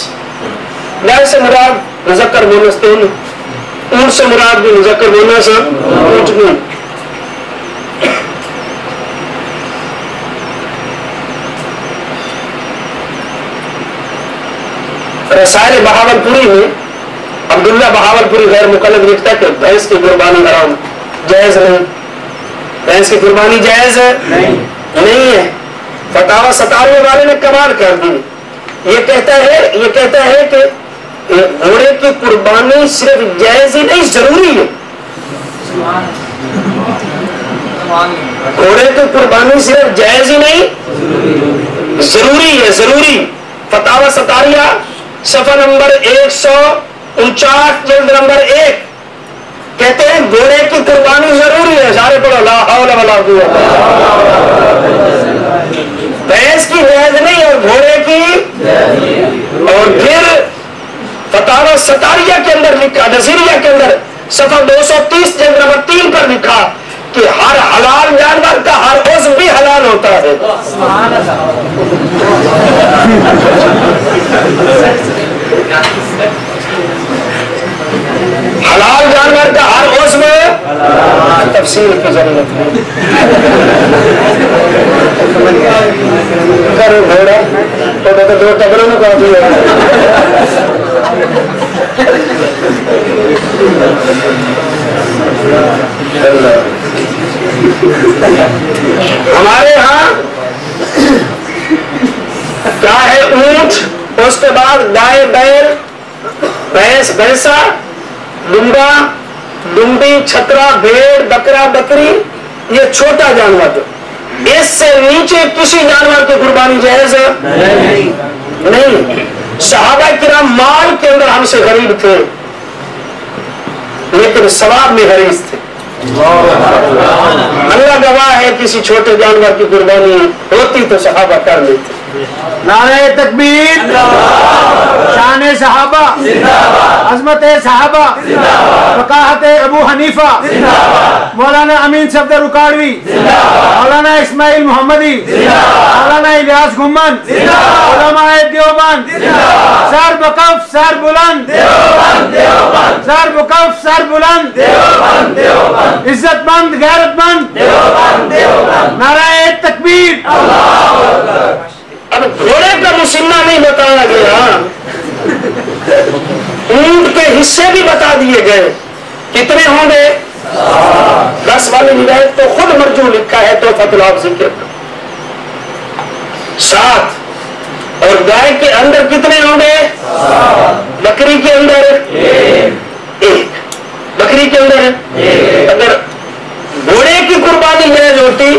گائے سے مراد مذکر مونس دونوں, اونٹ سے مراد بھی مذکر مونس اونٹ نہیں. رسائل بہاول پوری میں عبداللہ بہاول پوری غیر مقلد لکھتا ہے کہ بھینس کی قربانی حرام جائز نہیں. بھینس کی قربانی جائز نہیں ہے. فتاوی 97 والے نے کمال کر دی. یہ کہتا ہے کہ گھوڑے کی قربانی صرف جائز ہی نہیں ضروری ہے. گھوڑے کی قربانی صرف جائز ہی نہیں ضروری ہے, ضروری. فتاوی ستاریہ صفحہ نمبر 149 جلد نمبر 1 کہتے ہیں گھوڑے کی قربانی ضروری ہے. سارے پڑھو لا حول ولا قوت. بھینس کی جائز نہیں اور گھوڑے کی. اور پھر فتاوی ستاریہ کے اندر لکھا, نظیریہ کے اندر صفحہ 230 جلد نمبر 3 پر لکھا کہ ہر حلال جانور کا ہر عضو بھی حلال ہوتا ہے. حلال جانور کا ہر عضو تفصیل کی ضرورت ہے. گھوڑا تو 2 ٹبروں میں کافی ہے. ہمارے ہاں کیا ہے؟ اونٹ, اس کے بعد گائے, بیل, بھینس, بھینسا, ڈمبا, ڈمبی, چھترا, بھیڑ, بکرا, بکری. یہ چھوٹا جانور. اس سے نیچے کسی جانور کی قربانی جائز نہیں. صحابہ کرام مال کے اندر ہم سے غریب تھے لیکن ثواب میں حریص تھے. اللہ گواہ ہے کسی چھوٹے جانور کی قربانی ہوتی تو صحابہ کر لیتے. نعرہ تکبیر, شان صحابہ, عظمت صحابہ, فقاہت ابو حنیفہ, مولانا امین صفدر رکاڑوی, مولانا اسماعیل محمدی, مولانا الیاس گھمن, علماء دیوبند, سر بکف سر بلند, سر بکف سر بلند, عزت مند غیرت مند, نعرہ تکبیر. اب گھوڑے کا مسنہ نہیں بتایا گیا, اونٹ کے حصے بھی بتا دیے گئے. کتنے ہوں گے؟ 10 والی روایت تو خود مرجو لکھا ہے تو فتح الحافظ کے 7. اور گائے کے اندر کتنے ہوں گے؟ بکری کے اندر 1. بکری کے اندر اگر گھوڑے کی قربانی جائز ہوتی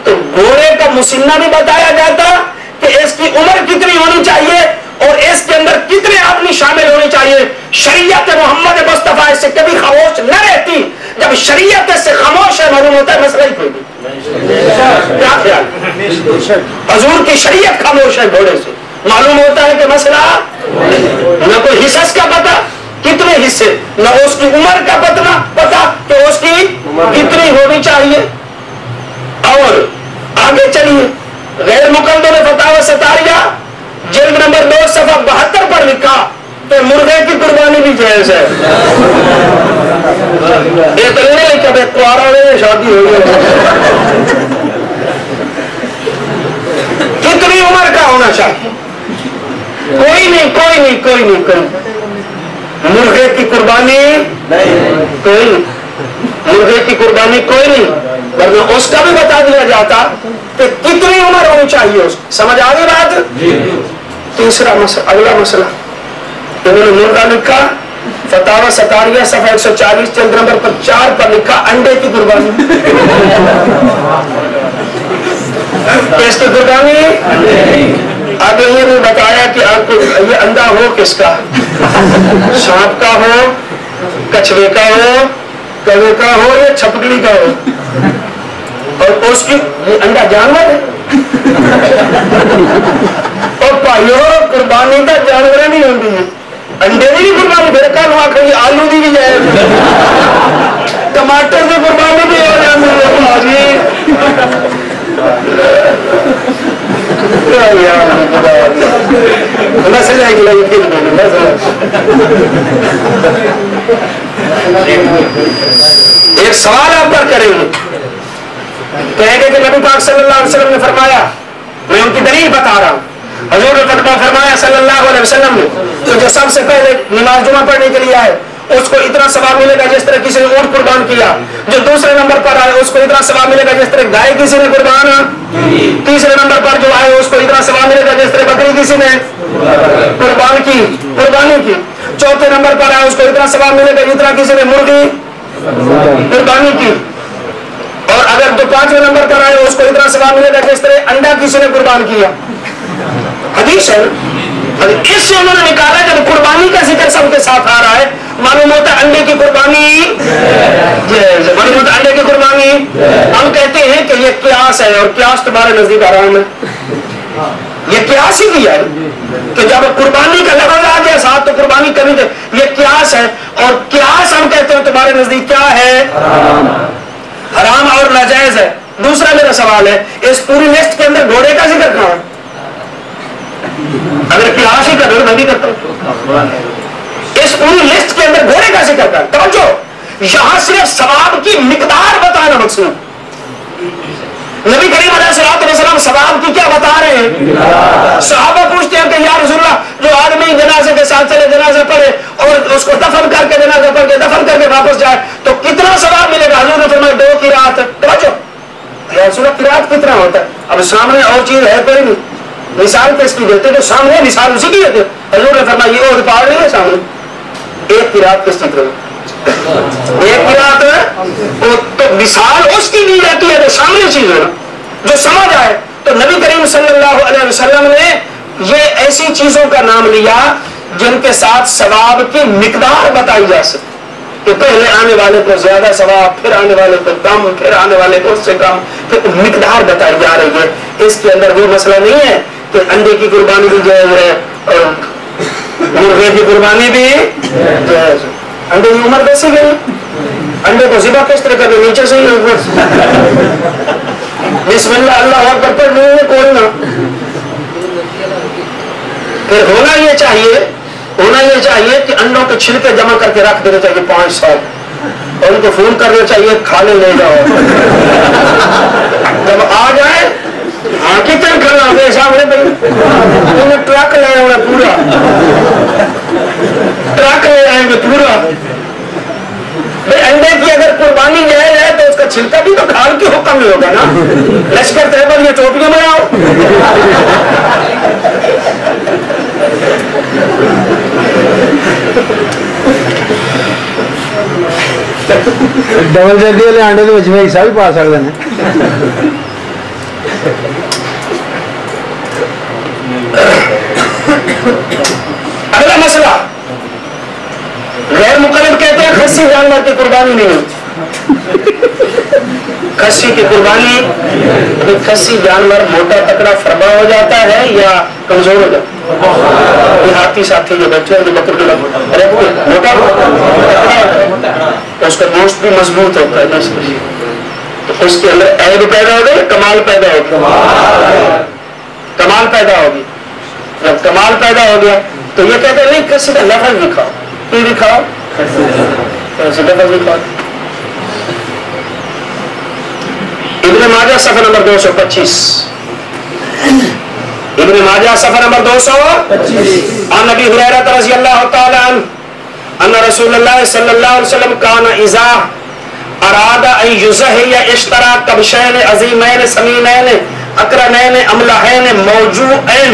تو گھوڑے کا مسنہ بھی بتایا جاتا کہ اس کی عمر کتنی ہونی چاہیے اور اس کے اندر کتنے آدمی شامل ہونے چاہیے. شریعت محمد مصطفیٰ اس سے کبھی خاموش نہ رہتی. جب شریعت اس سے خاموش ہے معلوم ہوتا ہے مسئلہ ہی کوئی نہیں. کیا خیال؟ حضور کی شریعت خاموش ہے گھوڑے سے, معلوم ہوتا ہے کہ مسئلہ نہ کوئی حصص کا پتہ کتنے حصے, نہ اس کی عمر کا پتہ کہ اس کی کتنی ہونی چاہیے. اور آگے چلیے, غیر مقلد نے فتاوی ستاریہ جلد نمبر 2 صفحہ 72 پر لکھا کہ مرغے کی قربانی بھی جائز ہے. یہ تو نہیں لکھا بھائی کوارا میں شادی ہو گئی. کتنی عمر کا ہونا چاہیے؟ کوئی نہیں. مرغے کی قربانی کوئی نہیں. مرغے کی قربانی کوئی نہیں, ورنہ اس کا بھی بتا دیا جاتا کہ کتنی عمر ہونی چاہیے. اس سمجھ آ گئی بات؟ تیسرا مسئلہ، اگلا مسئلہ انہوں نے مردہ لکھا، فتاوی ستاریہ صفحہ 140 جلد نمبر پر 4 پر لکھا انڈے کی قربانی. کس کی قربانی؟ آگے یہ نہیں بتایا کہ آپ کو یہ انڈا ہو کس کا، سانپ کا ہو، کچھوے کا ہو، کوے کا ہو یا چھپکلی کا ہو. اور اس کی یہ انڈا جانور ہے. اور پائیو قربانی کا جانور نہیں ہوتی ہے، انڈے کی بھی قربانی پھر کل وہاں کھڑی آلو کی بھی جائے، ٹماٹر کی قربانی بھی ہو جاتی ہے. ایک سوال آپ پر کریں گے، کہیں گے کہ نبی پاک صلی اللہ علیہ وسلم نے فرمایا، میں ان کی دلیل بتا رہا ہوں. حضور نے فرمایا صلی اللہ علیہ وسلم نے تو جو سب سے پہلے نماز جمعہ پڑھنے کے لیے آئے اس کو اتنا ثواب ملے گا جس طرح کسی نے اونٹ قربان کیا. جو دوسرے نمبر پر آئے اس کو اتنا ثواب ملے گا جس طرح گائے کسی نے قربان. تیسرے نمبر پر جو آئے اس کو اتنا ثواب ملے گا جس طرح بکری کسی نے قربانی کی. چوتھے نمبر پر آئے اس کو اتنا ثواب ملے گا جتنا کسی نے مرغی قربانی کی. اور اگر جو پانچویں نمبر پر آئے اس کو اتنا ثواب ملے گا جس طرح انڈا کسی نے قربان کیا. حدیث ہے. اس سے انہوں نے نکالا جب قربانی کا ذکر سب کے ساتھ آ رہا ہے معلوم ہوتا ہے انڈے کی قربانی، معلوم ہوتا ہے انڈے کی قربانی. ہم کہتے ہیں کہ یہ قیاس ہے اور قیاس تمہارے نزدیک حرام ہے. یہ قیاس ہی کیا ہے کہ جب قربانی کا لفظ آ گیا ساتھ تو قربانی کرنی چاہیے. یہ قیاس ہے اور قیاس ہم کہتے ہیں تمہارے نزدیک کیا ہے؟ حرام اور ناجائز ہے. دوسرا میرا سوال ہے اس پوری لسٹ کے اندر گھوڑے کا ذکر کہاں ہے؟ اگر قیاس ہی کر رہے میں بھی کرتا ہوں. اس پوری لسٹ کے اندر گھوڑے کا ذکر کر. توجہ، یہاں صرف ثواب کی مقدار بتانا مقصود. نبی کریم علیہ الصلوۃ والسلام ثواب کی کیا بتا رہے ہیں؟ صحابہ پوچھتے ہیں کہ یا رسول اللہ جو آدمی جنازے کے ساتھ چلے جنازہ پڑھے اور اس کو دفن کر کے جنازہ پڑھ کے دفن کر کے واپس جائے تو کتنا ثواب ملے گا؟ حضور نے فرمایا 2 قرات. توجہ، یا رسول اللہ قرات کتنا ہوتا ہے؟ اب سامنے اور چیز ہے کوئی نہیں، مثال کس کی دیتے تو سامنے مثال اسی کی دیتے. حضور نے فرمایا یہ اور پہاڑ نہیں ہے سامنے. 1 قرات کس کی طرح 1 قرات تو مثال اس کی دی جاتی ہے جو سامنے چیز ہے جو سمجھ آئے. تو نبی کریم صلی اللہ علیہ وسلم نے یہ ایسی چیزوں کا نام لیا جن کے ساتھ ثواب کی مقدار بتائی جا سکے کہ پہلے آنے والے کو زیادہ ثواب، پھر آنے والے کو کم، پھر آنے والے کو اس سے کم، پھر مقدار بتائی جا رہی ہے. اس کے اندر وہ مسئلہ نہیں ہے کہ انڈے کی قربانی بھی جائز ہے اور مرغے کی قربانی بھی جائز ہے. انڈے کی عمر کیسے گئی؟ انڈے کو ذبح کس طرح کرنے؟ نیچے سے ہی بسم اللہ اللہ اکبر پڑھ نہیں ہے کوئی نہ. پھر ہونا یہ چاہیے کہ انڈوں کے چھلکے جمع کر کے رکھ دینے چاہیے 5 سال اور ان کو فون کرنا چاہیے کھانے لے جاؤ. جب آ جائے ہاں کتنے کھانا ہوگا سامنے بھائی انہیں ٹرک لے آئے پورا ٹرک لے آئیں گے پورا. بھائی انڈے کی اگر قربانی جائز ہے تو اس کا چھلکا بھی تو کھال کے حکم میں ہوگا نا. لشکر طیبہ یہ ٹوپیاں بناؤ. ڈبل جلدی والے آنڈے کے میں حصہ بھی پا سکتے ہیں. اگلا مسئلہ غیر مقلد کہتے ہیں خصی جانور کی قربانی نہیں ہوتی. خصی کی قربانی خصی جانور موٹا تکڑا فرما ہو جاتا ہے یا کمزور ہو جاتا ہے؟ ہاتھی ساتھی جو بچے ہیں جو بکر کے موٹا اس کا گوشت بھی مضبوط ہوتا ہے تو اس کے اندر عیب پیدا ہو گئی، کمال پیدا ہوگی. کمال پیدا ہوگی. جب کمال پیدا ہو گیا تو یہ کہتے ہیں نہیں کسی کا لفظ دکھاؤ. کی دکھاؤ؟ لفظ دکھاؤ. ابن ماجہ صفحہ نمبر 225. ابن ماجہ صفحہ نمبر 225. عن ابی ہریرہ رضی اللہ تعالی عنہ ان رسول اللہ صلی اللہ علیہ وسلم کان اذا اراد ان یضحی اشترى کبشین عظیمین سمینین اقرنین املحین موجوعین.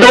2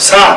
7।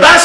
10।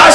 10,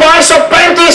535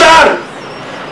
4।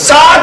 7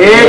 1,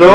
2,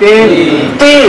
3,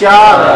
4,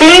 3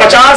50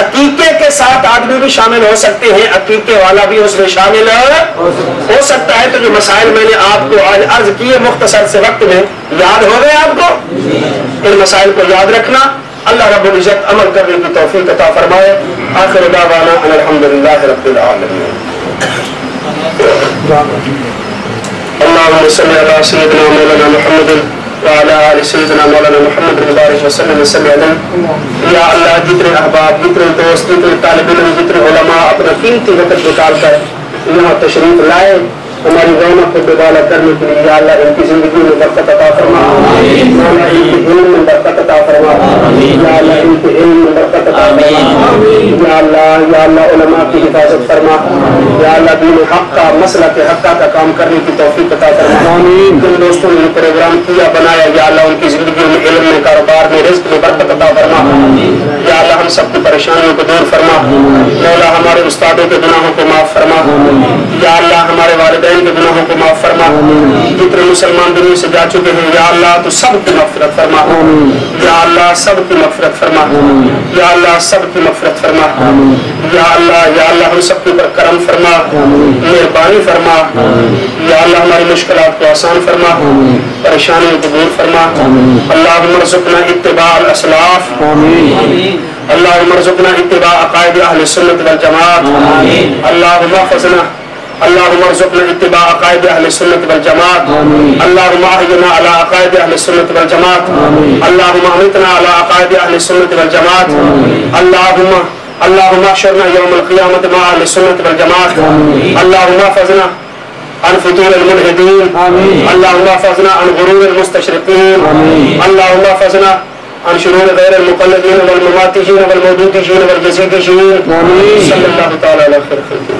عقیقے کے ساتھ آدمی بھی شامل ہو سکتے ہیں، عقیقے والا بھی اس میں شامل ہو سکتا ہے۔ تو جو مسائل میں نے آپ کو آج عرض کیے مختصر سے وقت میں، یاد ہو گئے آپ کو؟ ان مسائل کو یاد رکھنا، اللہ رب العزت عمل کرنے کی توفیق عطا فرمائے۔ آخر دعوانا ان الحمدللہ رب العالمین۔ اللهم صل على سيدنا مولانا محمد وعلى آل سيدنا مولانا محمد وبارك وسلم وسلم۔ یا اللہ جتنے احباب، جتنے دوست، جتنے طالب علم، جتنے علماء اپنا قیمتی وقت نکال کر یہاں تشریف لائے ہماری رونق کو دوبارہ کرنے کے لیے، یا اللہ ان کی زندگی میں برکت عطا فرما، یا اللہ ان کے علم میں برکت عطا فرما، یا اللہ ان کے علم میں برکت عطا فرما، یا اللہ علماء کی حفاظت فرما، یا اللہ دین حق کا، مسئلہ کے حق کا کام کرنے کی توفیق عطا فرما۔ جن دوستوں نے یہ پروگرام کیا بنایا، یا اللہ ان کی زندگی میں، علم میں، کاروبار میں، رزق میں برکت عطا فرما، یا اللہ ہم سب کی پریشانیوں کو دور فرما، مولا ہمارے استادوں کے گناہوں کو معاف فرما، یا اللہ ہمارے والدین کے گناہوں کو معاف فرما، جتنے مسلمان دنیا سے جا چکے ہیں یا اللہ تو سب کی مغفرت فرما، یا اللہ سب کی مغفرت فرما، یا اللہ سب کی مغفرت فرما، یا اللہ ہم سب کے اوپر کرم فرما، مہربانی فرما، یا اللہ ہماری مشکلات کو آسان فرما، پریشانیوں کو دور فرما۔ اللہم ارزقنا اتباع الاسلاف، اللہم ارزقنا اتباع عقائد اہل سنت والجماعت، اللہم احفظنا، اللہم ارزقنا اتباع عقائد اہل سنت والجماعت، اللہم احینا علی عقائد اہل سنت والجماعت، اللہم امیتنا علی عقائد اہل سنت والجماعت، اللہم احشرنا یوم القیامت مع اہل سنت والجماعت، اللہم احفظنا عن فتور الملحدین، اللہم احفظنا عن غرور المستشرقین، اللہم احفظنا عن شرور غیر المقلدین والمماتیین والمودودیین والجزیدیین، صلی اللہ تعالی علی خیر خلقہ۔